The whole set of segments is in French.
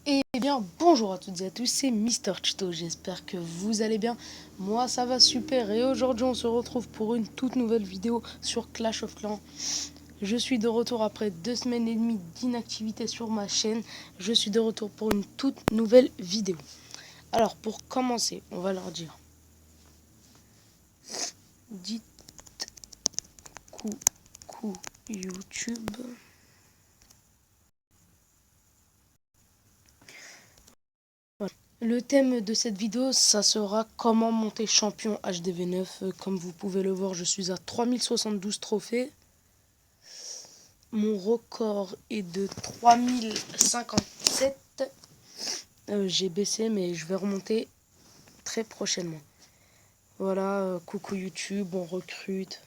Eh bien, bonjour à toutes et à tous, c'est Mister Chito, j'espère que vous allez bien. Moi, ça va super et aujourd'hui, on se retrouve pour une toute nouvelle vidéo sur Clash of Clans. Je suis de retour après 2 semaines et demie d'inactivité sur ma chaîne. Je suis de retour pour une toute nouvelle vidéo. Alors, pour commencer, on va leur dire dites coucou YouTube. Le thème de cette vidéo, ça sera comment monter champion HDV9. Comme vous pouvez le voir, je suis à 3072 trophées. Mon record est de 3057. J'ai baissé, mais je vais remonter très prochainement. Voilà, coucou YouTube, on recrute.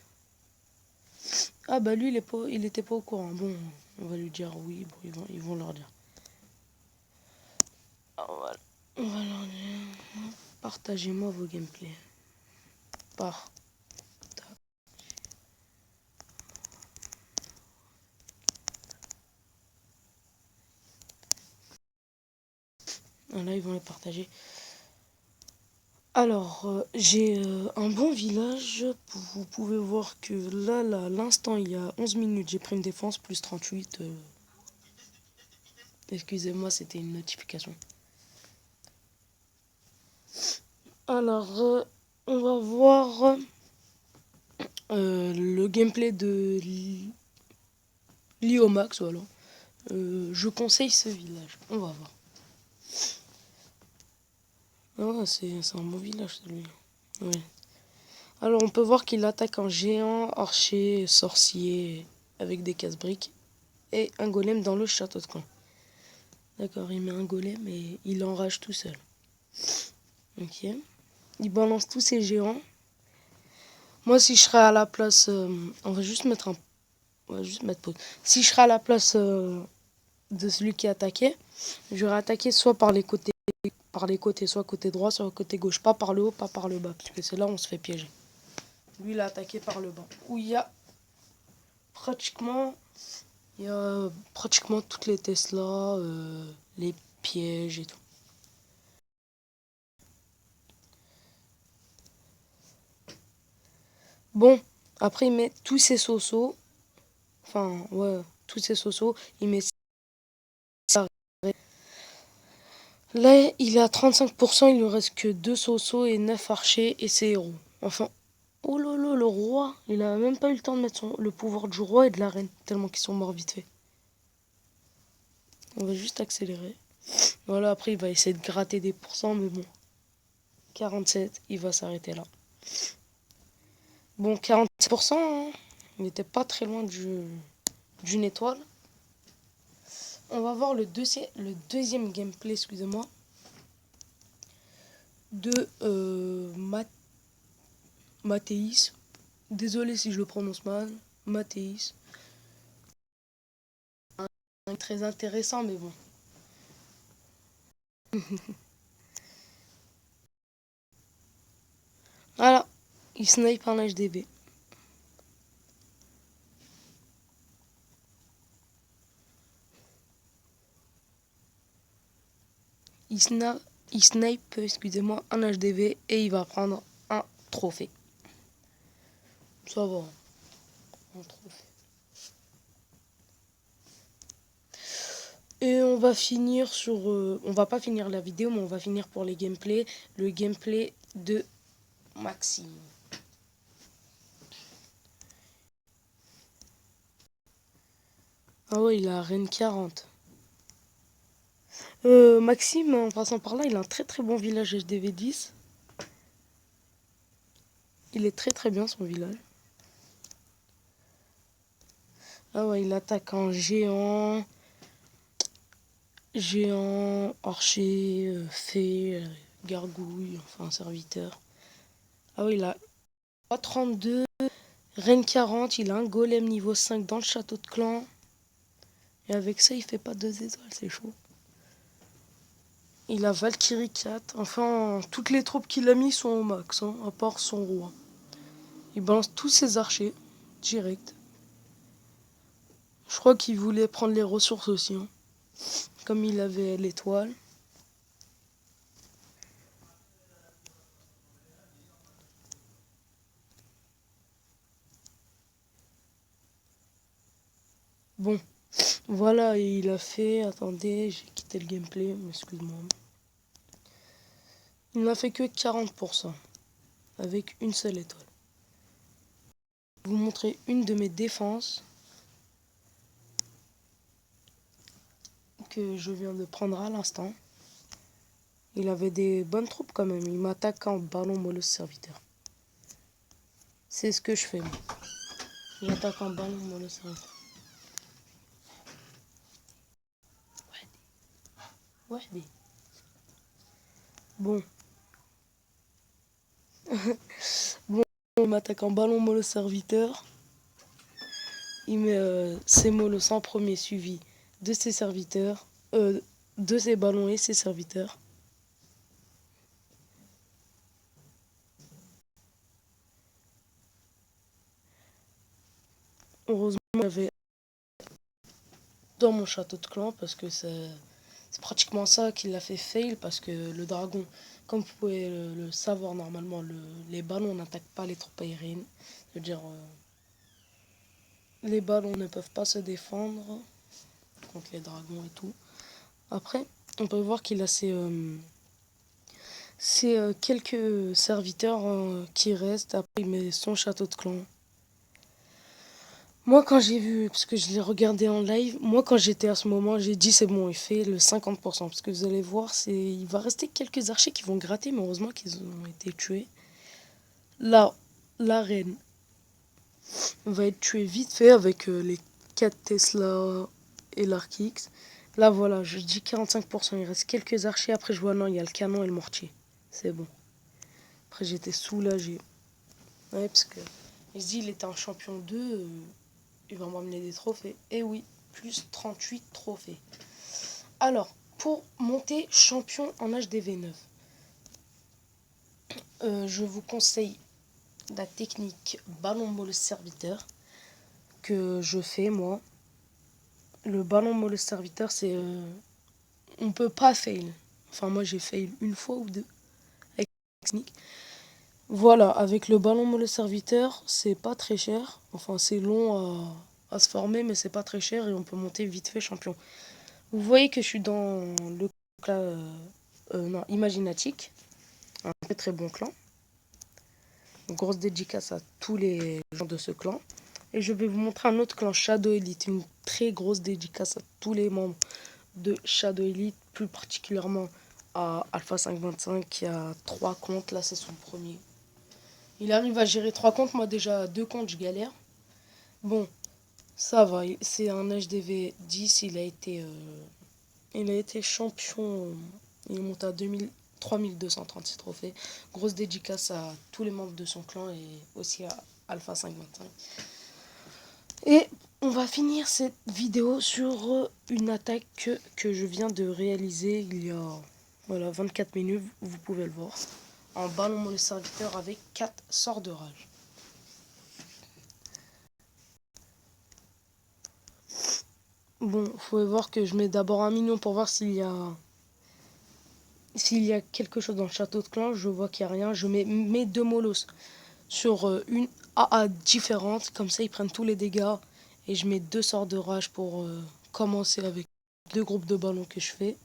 Ah bah lui, il était pas au courant. Bon, on va lui dire oui, bon, ils vont leur dire. Ah, voilà. On va leur dire, partagez-moi vos gameplays. Par Là, ils vont les partager. Alors, j'ai un bon village. Vous pouvez voir que là, l'instant, il y a 11 minutes, j'ai pris une défense plus 38. Excusez-moi, c'était une notification. Alors, on va voir le gameplay de Liomax, voilà. Je conseille ce village. On va voir. Ah ouais, c'est un bon village, celui-là. Ouais. Alors, on peut voir qu'il attaque en géant, archer, sorcier, avec des casse-briques, et un golem dans le château de camp. D'accord, il met un golem et il enrage tout seul. Ok. Il balance tous ses géants. Moi, si je serais à la place... on va juste mettre un... On va juste mettre pause. Si je serais à la place de celui qui attaquait, j'aurais attaqué soit par les côtés, soit côté droit, soit côté gauche. Pas par le haut, pas par le bas. Parce que c'est là où on se fait piéger. Lui, il a attaqué par le bas. Où il y a pratiquement... Il y a pratiquement toutes les Tesla, les pièges et tout. Bon, après il met tous ses sosos. Enfin, ouais, tous ses sosos. Il met ça. Là, il est à 35%, il lui reste que 2 sosos et 9 archers et ses héros. Enfin, oh lolo, le roi, il a même pas eu le temps de mettre le pouvoir du roi et de la reine, tellement qu'ils sont morts vite fait. On va juste accélérer. Voilà, après il va essayer de gratter des pourcents, mais bon. 47, il va s'arrêter là. Bon, 47%, hein, il n'était pas très loin d'une étoile. On va voir le deuxième gameplay, excusez-moi, de Mathéis. Désolé si je le prononce mal. Mathéis. Très intéressant, mais bon. Voilà, il snipe un HDB. Il, il snipe, excusez-moi, un HDV et il va prendre un trophée. Ça va, un trophée. Et on va finir sur... on va pas finir la vidéo, mais on va finir pour les gameplays. Le gameplay de Maxime. Ah ouais, il a Reine 40. Maxime, en passant par là, il a un très très bon village HDV 10. Il est très très bien son village. Ah ouais, il attaque en géant, archer, fée, gargouille, enfin serviteur. Ah ouais, il a 32, reine 40, il a un golem niveau 5 dans le château de clan. Et avec ça, il fait pas 2 étoiles, c'est chaud. Il a Valkyrie 4. Enfin, toutes les troupes qu'il a mis sont au max, hein, à part son roi. Il balance tous ses archers, direct. Je crois qu'il voulait prendre les ressources aussi. Hein. comme il avait l'étoile. Bon, voilà, il a fait. Attendez, j'ai quitté le gameplay, excuse-moi. Il n'a fait que 40% avec une seule étoile. Je vais vous montrer une de mes défenses que je viens de prendre à l'instant. Il avait des bonnes troupes quand même. Il m'attaque en ballon mollo serviteur. C'est ce que je fais moi. J'attaque en ballon mollo serviteur. Ouais, ouais. Bon. Bon, il m'attaque en ballon mollo serviteur. Il met ses mollos en premier suivi de ses serviteurs. De ses ballons et ses serviteurs. Heureusement, j'avais dans mon château de clan parce que c'est pratiquement ça qui l'a fait fail parce que le dragon, comme vous pouvez le savoir normalement, les ballons n'attaquent pas les troupes aériennes. C'est-à-dire, les ballons ne peuvent pas se défendre contre les dragons et tout. Après, on peut voir qu'il a ses quelques serviteurs qui restent. Après, il met son château de clan. Moi, quand j'ai vu, parce que je l'ai regardé en live, moi, quand j'étais à ce moment, j'ai dit c'est bon, il fait le 50%. Parce que vous allez voir, il va rester quelques archers qui vont gratter, mais heureusement qu'ils ont été tués. Là, la reine va être tuée vite fait avec les 4 Tesla et l'Arc X. Là, voilà, je dis 45%. Il reste quelques archers. Après, je vois non, il y a le canon et le mortier. C'est bon. Après, j'étais soulagé. Ouais, parce que il se dit, il était un champion 2. Il va m'amener des trophées. Et oui, plus 38 trophées. Alors, pour monter champion en HDV9, je vous conseille la technique ballon mollo serviteur que je fais moi. Le ballon mollo serviteur, c'est... on peut pas fail. Enfin, moi, j'ai fail une fois ou deux avec la technique. Voilà, avec le ballon mollo serviteur, c'est pas très cher. Enfin, c'est long à se former, mais c'est pas très cher et on peut monter vite fait champion. Vous voyez que je suis dans le clan non, Imaginatique, un très très bon clan. Une grosse dédicace à tous les gens de ce clan. Et je vais vous montrer un autre clan, Shadow Elite. Une très grosse dédicace à tous les membres de Shadow Elite, plus particulièrement à Alpha 525 qui a 3 comptes. Là, c'est son premier. Il arrive à gérer 3 comptes. Moi, déjà, 2 comptes, je galère. Bon, ça va. C'est un HDV 10. Il a été champion. Il est monté à 3236 trophées. Grosse dédicace à tous les membres de son clan et aussi à Alpha 525. Et on va finir cette vidéo sur une attaque que je viens de réaliser il y a 24 minutes. Vous pouvez le voir. En ballon mollo serviteur avec 4 sorts de rage. Bon, il faut voir que je mets d'abord 1 million pour voir s'il y a quelque chose dans le château de clan. Je vois qu'il n'y a rien. Je mets mes 2 mollos sur une AA différente. Comme ça, ils prennent tous les dégâts. Et je mets 2 sorts de rage pour commencer avec 2 groupes de ballons que je fais.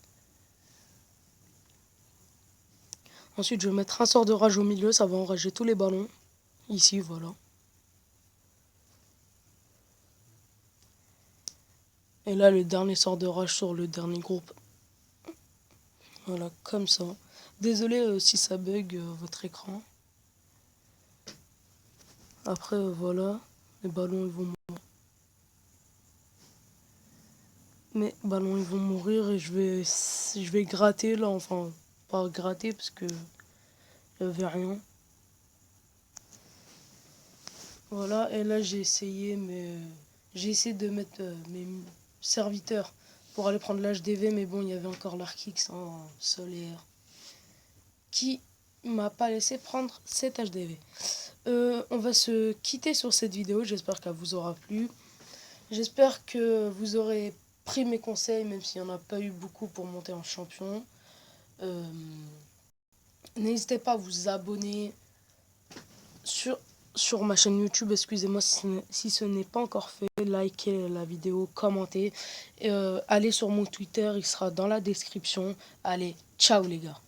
Ensuite, je vais mettre un sort de rage au milieu. Ça va enrager tous les ballons. Ici, voilà. Et là, le dernier sort de rage sur le dernier groupe. Voilà, comme ça. Désolé si ça bug votre écran. Après, voilà. Les ballons, ils vont mourir. Mes ballons, ils vont mourir et je vais gratter là. Enfin, pas gratter parce que il n'y avait rien. Voilà, et là, j'ai essayé de mettre mes serviteurs pour aller prendre l'HDV, mais bon, il y avait encore l'Arc X en solaire qui m'a pas laissé prendre cet HDV. On va se quitter sur cette vidéo, j'espère qu'elle vous aura plu. J'espère que vous aurez pris mes conseils, même s'il n'y en a pas eu beaucoup pour monter en champion. Euh, N'hésitez pas à vous abonner sur, sur ma chaîne YouTube, excusez-moi si ce n'est pas encore fait, likez la vidéo, commentez. Et, allez sur mon Twitter, il sera dans la description. Allez, ciao les gars.